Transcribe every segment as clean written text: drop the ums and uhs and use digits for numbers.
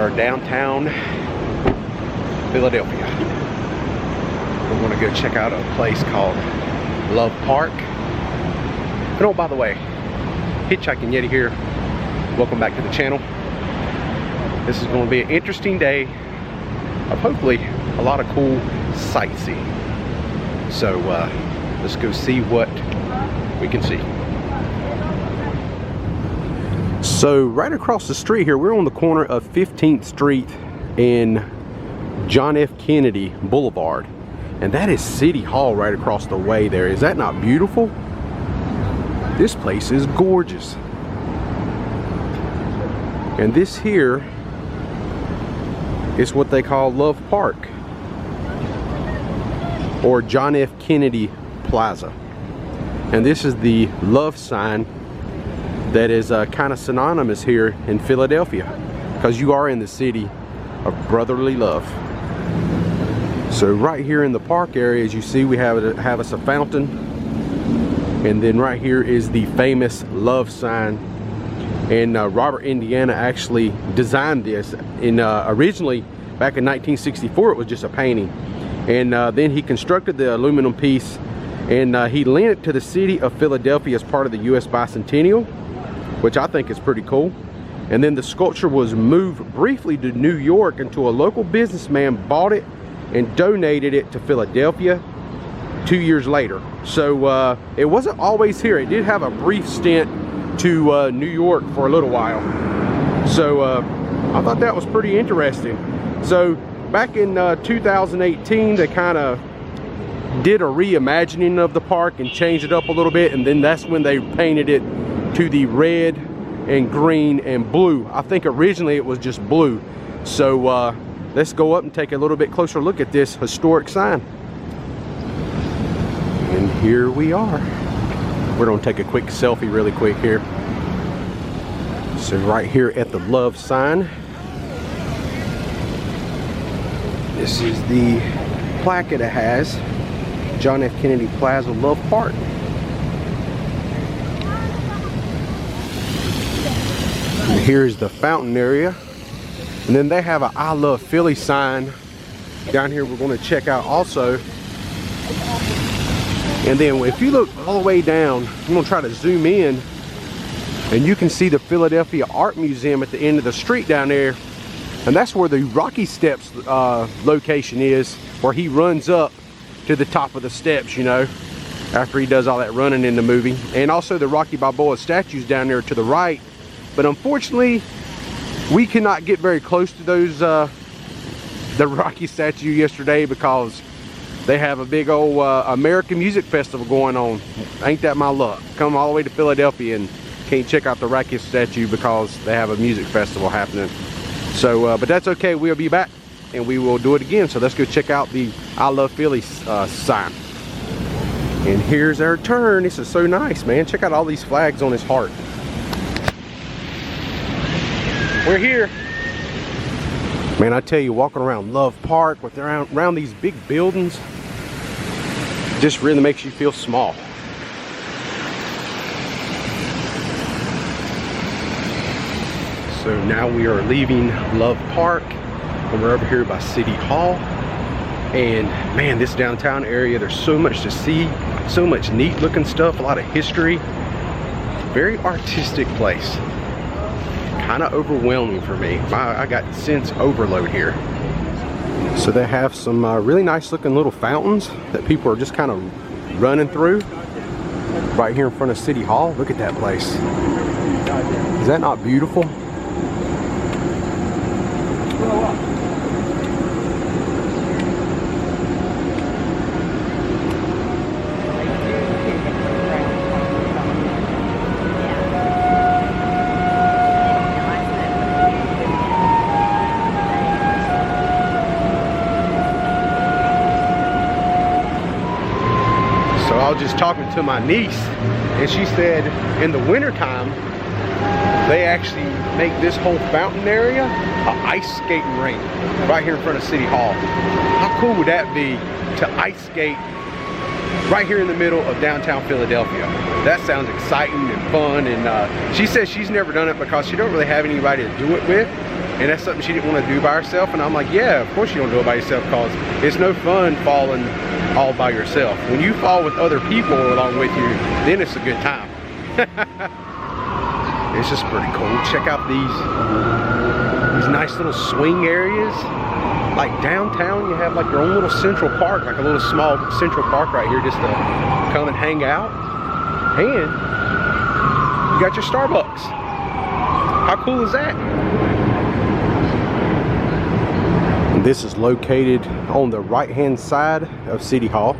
are downtown Philadelphia. We're gonna go check out a place called Love Park. And oh, by the way, Hitchhiking Yeti here. Welcome back to the channel. This is going to be an interesting day of hopefully a lot of cool sightseeing. So let's go see what we can see. So right across the street here, we're on the corner of 15th Street and John F. Kennedy Boulevard. And that is City Hall right across the way there. Is that not beautiful? This place is gorgeous. And this here is what they call Love Park, or John F. Kennedy Plaza. And this is the love sign that is kind of synonymous here in Philadelphia, because you are in the city of brotherly love. So right here in the park area, as you see, we have us a fountain, and then right here is the famous love sign. And Robert Indiana actually designed this. Originally, back in 1964, it was just a painting. And then he constructed the aluminum piece, and he lent it to the city of Philadelphia as part of the U.S. Bicentennial, which I think is pretty cool. And then the sculpture was moved briefly to New York until a local businessman bought it and donated it to Philadelphia 2 years later. So it wasn't always here. It did have a brief stint to New York for a little while. So I thought that was pretty interesting. So back in 2018, they kind of did a reimagining of the park and changed it up a little bit, and then that's when they painted it to the red and green and blue. I think originally it was just blue. So let's go up and take a little bit closer look at this historic sign. And here we are. We're gonna take a quick selfie really quick here. So right here at the love sign, this is the plaque it has, John F. Kennedy Plaza, Love Park. And here's the fountain area. And then they have a I Love Philly sign down here we're gonna check out also. And then if you look all the way down, I'm gonna try to zoom in, and you can see the Philadelphia Art Museum at the end of the street down there. And that's where the Rocky Steps location is, where he runs up to the top of the steps, you know, after he does all that running in the movie. And also the Rocky Balboa statues down there to the right. But unfortunately, we cannot get very close to those, the Rocky statue yesterday, because they have a big old American music festival going on. Ain't that my luck? Come all the way to Philadelphia and can't check out the Rocky statue because they have a music festival happening. So, but that's okay. We'll be back and we will do it again. So let's go check out the I Love Philly sign. And here's our turn. This is so nice, man. Check out all these flags on his heart. We're here. Man, I tell you, walking around Love Park with around these big buildings just really makes you feel small. So now we are leaving Love Park and we're over here by City Hall. And man, this downtown area, there's so much to see, so much neat looking stuff, a lot of history. Very artistic place. Kind of overwhelming for me. I got sense overload here. So they have some really nice looking little fountains that people are just kind of running through right here in front of City Hall. Look at that place. Is that not beautiful? I was just talking to my niece, and she said in the wintertime they actually make this whole fountain area an ice skating rink right here in front of City Hall. How cool would that be to ice skate right here in the middle of downtown Philadelphia? That sounds exciting and fun. And she says she's never done it because she don't really have anybody to do it with. And that's something she didn't want to do by herself. And I'm like, yeah, of course you don't do it by yourself, because it's no fun falling all by yourself. When you fall with other people along with you, then it's a good time. It's just pretty cool. Check out these nice little swing areas. Like downtown, you have like your own little central park, like a little small central park right here just to come and hang out. And you got your Starbucks. How cool is that? And this is located on the right-hand side of City Hall.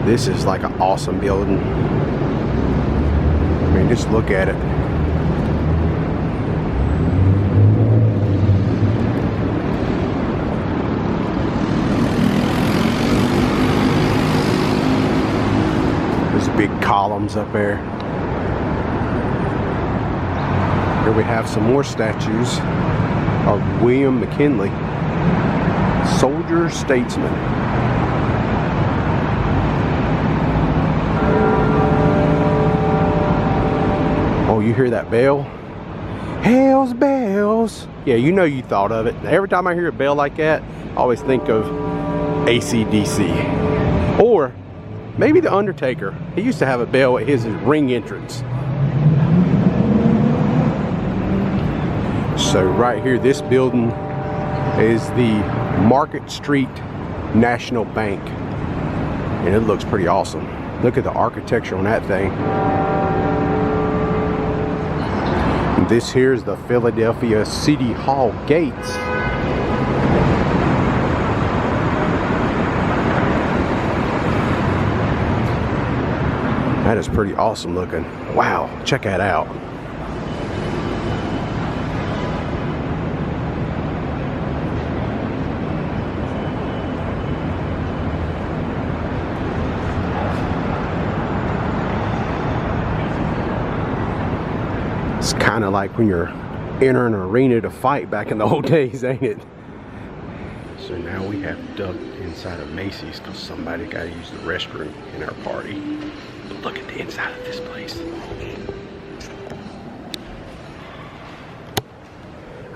This is like an awesome building. I mean, just look at it. There's big columns up there. Here we have some more statues of William McKinley, soldier statesman. Oh, you hear that bell? Hell's bells. Yeah, you know you thought of it. Every time I hear a bell like that, I always think of AC/DC. Or maybe the Undertaker. He used to have a bell at his ring entrance. So right here, this building is the Market Street National Bank. And it looks pretty awesome. Look at the architecture on that thing. This here is the Philadelphia City Hall gates. That is pretty awesome looking. Wow, check that out. It's kind of like when you're entering an arena to fight back in the old days, ain't it? So now we have ducked inside of Macy's because somebody got to use the restroom in our party. But look at the inside of this place.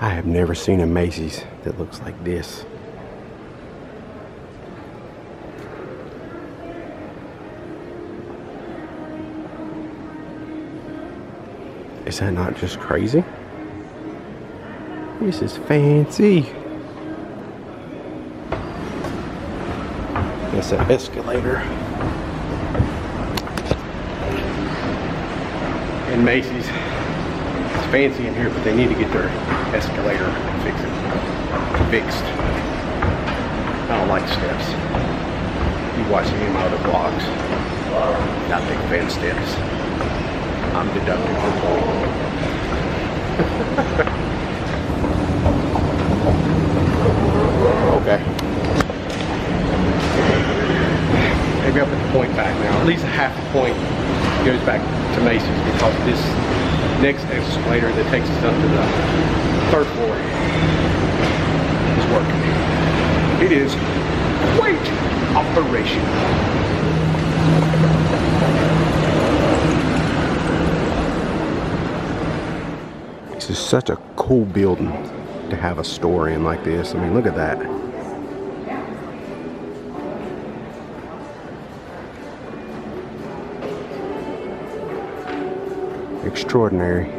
I have never seen a Macy's that looks like this. Is that not just crazy? This is fancy. That's an escalator. In Macy's, it's fancy in here, but they need to get their escalator fixed. I don't like steps. You watch any of my other vlogs, not big fan of steps. I'm deducting the point. Okay. Maybe I'll put the point back now. At least a half a point goes back to Macy's because this next escalator that takes us up to the 3rd floor is working. It is great operation. This is such a cool building to have a store in like this. I mean, look at that. Extraordinary.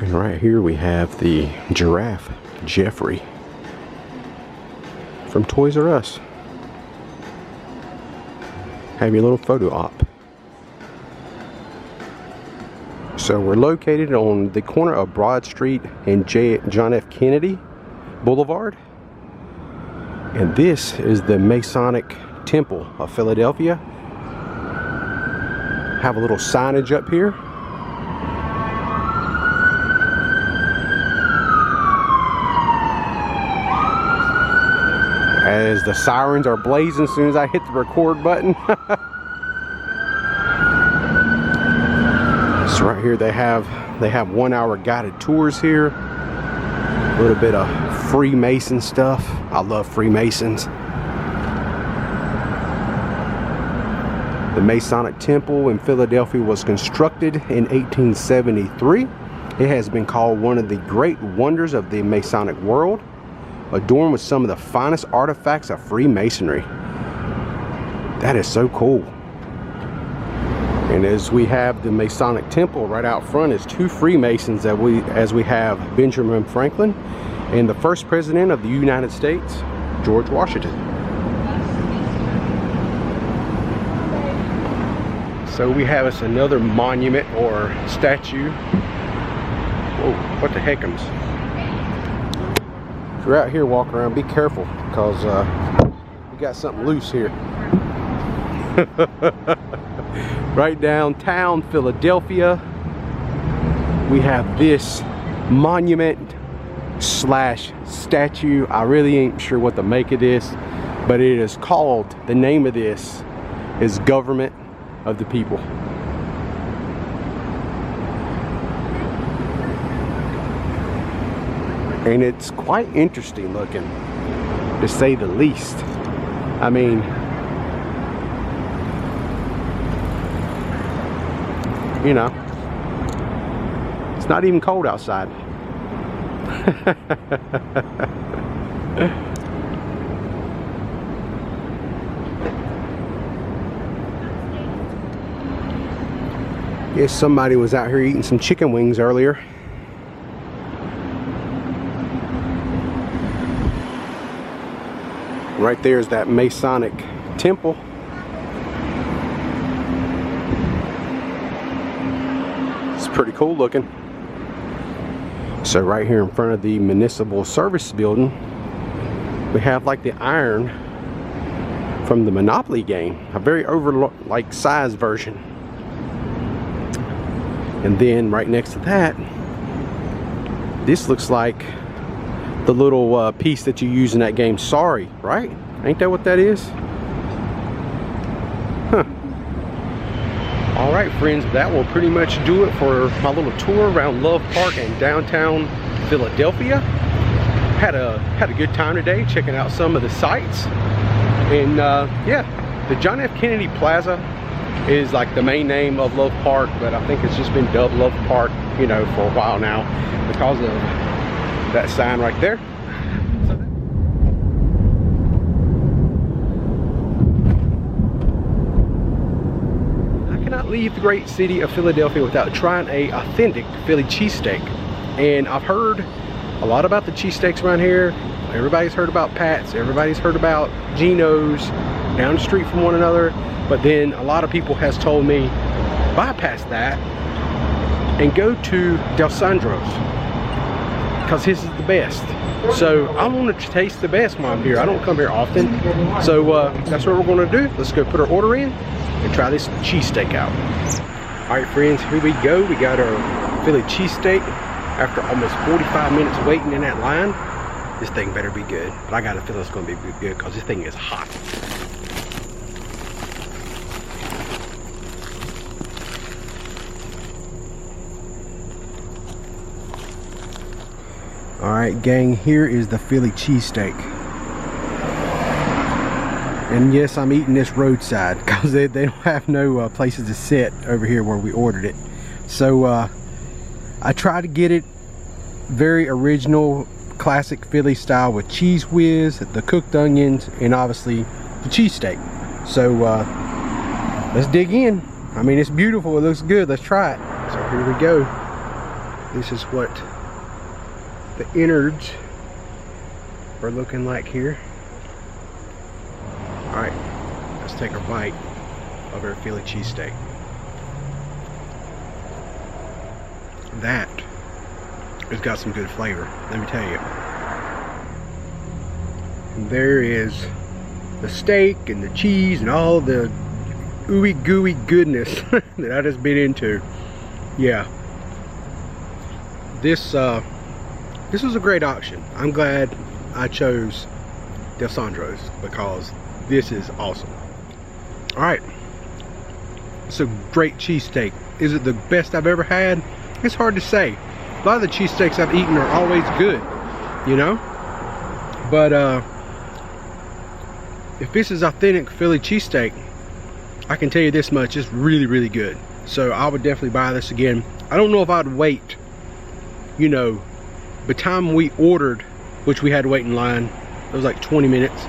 And right here we have the giraffe, Jeffrey, from Toys R Us. Have your little photo op. So we're located on the corner of Broad Street and John F. Kennedy Boulevard. And this is the Masonic Temple of Philadelphia. Have a little signage up here. As the sirens are blazing as soon as I hit the record button. So right here they have 1 hour guided tours here. A little bit of Freemason stuff. I love Freemasons. The Masonic Temple in Philadelphia was constructed in 1873. It has been called one of the great wonders of the Masonic world, adorned with some of the finest artifacts of Freemasonry. That is so cool. And as we have the Masonic Temple right out front is two Freemasons as we have Benjamin Franklin and the first president of the United States, George Washington. So we have us another monument or statue. Whoa, what the heckums? If you're out here walking around, be careful because we got something loose here. Right downtown Philadelphia, we have this monument slash statue. I really ain't sure what to make of this, but it is called, the name of this is Government of the People. And it's quite interesting looking, to say the least. I mean, you know, it's not even cold outside. Yes, somebody was out here eating some chicken wings earlier. Right there is that Masonic Temple. It's pretty cool looking. So right here in front of the Municipal Service Building, we have like the iron from the Monopoly game, a very like size version. And then right next to that, this looks like the little piece that you use in that game, Sorry, right? Ain't that what that is? Huh. Alright friends, that will pretty much do it for my little tour around Love Park and downtown Philadelphia. Had a good time today checking out some of the sights. And yeah, the John F. Kennedy Plaza is like the main name of Love Park, but I think it's just been dubbed Love Park, you know, for a while now because of that sign right there. I cannot leave the great city of Philadelphia without trying a authentic Philly cheesesteak. And I've heard a lot about the cheesesteaks around here. Everybody's heard about Pat's, everybody's heard about Geno's down the street from one another. But then a lot of people has told me bypass that and go to Dalessandro's because his is the best. So I want to taste the best while I'm here. I don't come here often. So that's what we're going to do. Let's go put our order in and try this cheesesteak out. All right friends, here we go. We got our Philly cheesesteak after almost 45 minutes waiting in that line. This thing better be good. But I got a feeling it's going to be good because this thing is hot. Alright gang, here is the Philly cheesesteak. And yes, I'm eating this roadside because they don't have no places to sit over here where we ordered it. So I tried to get it very original, classic Philly style with cheese whiz, the cooked onions, and obviously the cheesesteak. So let's dig in. I mean, it's beautiful, it looks good, let's try it. So here we go. This is what the innards are looking like here. Alright, let's take a bite of our Philly cheesesteak. That has got some good flavor, let me tell you. And there is the steak and the cheese and all the ooey gooey goodness that I just bit into. Yeah, this was a great option. I'm glad I chose Dalessandro's because this is awesome. Alright, it's a great cheesesteak. Is it the best I've ever had? It's hard to say. A lot of the cheesesteaks I've eaten are always good, you know? But if this is authentic Philly cheesesteak, I can tell you this much, it's really, really good. So I would definitely buy this again. I don't know if I'd wait, you know, by the time we ordered, which we had to wait in line, it was like 20 minutes.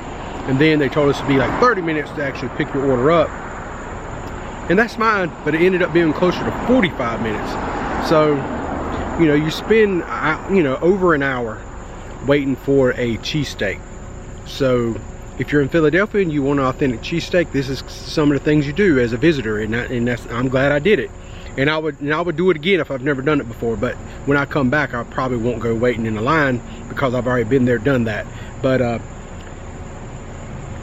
And then they told us to be like 30 minutes to actually pick your order up. And that's mine, but it ended up being closer to 45 minutes. So, you know, you spend, you know, over an hour waiting for a cheesesteak. So if you're in Philadelphia and you want an authentic cheesesteak, this is some of the things you do as a visitor, and I'm glad I did it. And I would do it again if I've never done it before. But when I come back, I probably won't go waiting in the line because I've already been there, done that. But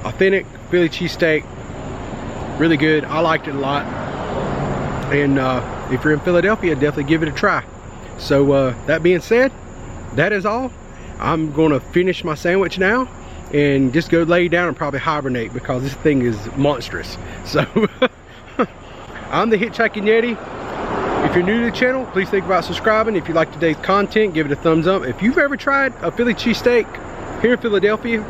authentic Philly cheesesteak, really good. I liked it a lot. And if you're in Philadelphia, definitely give it a try. So that being said, that is all. I'm gonna finish my sandwich now and just go lay down and probably hibernate because this thing is monstrous. So I'm the Hitchhiking Yeti. If you're new to the channel, please think about subscribing. If you like today's content, give it a thumbs up. If you've ever tried a Philly cheesesteak here in Philadelphia,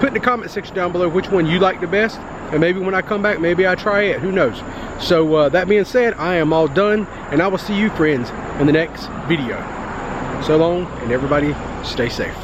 put in the comment section down below which one you like the best, and maybe when I come back, maybe I try it, who knows. So that being said, I am all done, and I will see you friends in the next video. So long, and everybody stay safe.